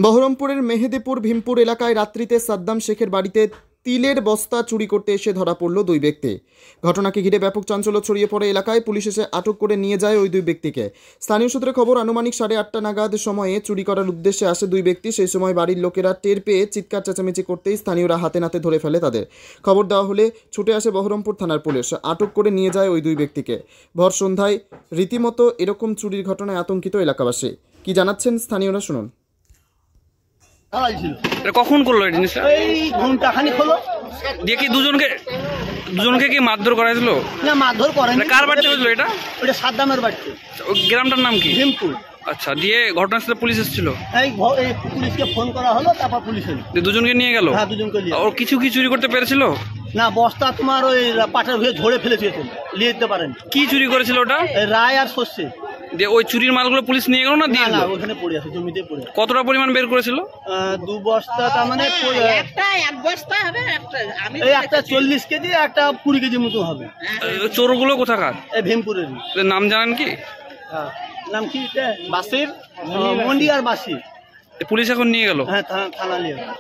বহরমপুরের মেহেদিপুর ভীমপুর এলাকায় রাত্রিতে সাদ্দাম শেখের বাড়িতে তিলের বস্তা চুরি করতে এসে ধরা পড়ল দুই ব্যক্তি। ঘটনাকে ঘিরে ব্যাপক চাঞ্চল্য ছড়িয়ে পড়ে এলাকায়। পুলিশ এসে আটক করে নিয়ে যায় ওই দুই ব্যক্তিকে। স্থানীয় সূত্রে খবর, আনুমানিক 8:30 নাগাদ সময়ে চুরি করার উদ্দেশ্যে আসে দুই ব্যক্তি। সেই সময় বাড়ির লোকেরা টের পেয়ে চিৎকার চেঁচামেচি করতেই স্থানীয়রা হাতে নাতে ধরে ফেলে তাদের। খবর দেওয়া হলে ছুটে আসে বহরমপুর থানার পুলিশ, আটক করে নিয়ে যায় ওই দুই ব্যক্তিকে। ভর সন্ধ্যায় রীতিমতো এরকম চুরির ঘটনায় আতঙ্কিত এলাকাবাসী। কি জানাচ্ছেন স্থানীয়রা, শুনুন। কখন করলো এই জিনিসটা? এই ঘন্টাখানিক হলো। দিয়ে কি দুজনকে কি মারধর করা হয়েছিল? না, মারধর করেনি। কার বাড়িতে হয়েছিল এটা? ওটা সাদ্দামের বাড়িতে। ওই গ্রামটার নাম কি? ভীমপুর। আচ্ছা, দিয়ে ঘটনাস্থলে পুলিশ এসেছিল? এই পুলিশকে ফোন করা হলো, তারপর পুলিশ এলো। দুজনকে নিয়ে গেল? হ্যাঁ, দুজনকে নিয়ে। ওর কিছু কি চুরি করতে পেরেছিল? না, বস্তা তোমার ওই পাটের হয়ে ঝরে ফেলেছে, নিয়ে যেতে পারেন। কি চুরি করেছিল ওটা? রায় আর সর্ষে। দিয়ে ওই চুরির মালগুলো পুলিশ নিয়ে গেল না দিয়ে? না, ওখানে পড়ে আছে, জমিতে পড়ে আছে। কতটা পরিমাণ বের করেছিল? 2 বস্তা, তার মানে এক বস্তা হবে। এই একটা 40 কেজি, একটা 20 কেজি মতো হবে। চোরগুলো কোথাকার? এই ভীমপুরের। নাম জানেন কি? নাম কি? বাসির, মন্ডি আর বাসি। পুলিশ এখন নিয়ে গেল? হ্যাঁ, থানা নিয়ে গেল।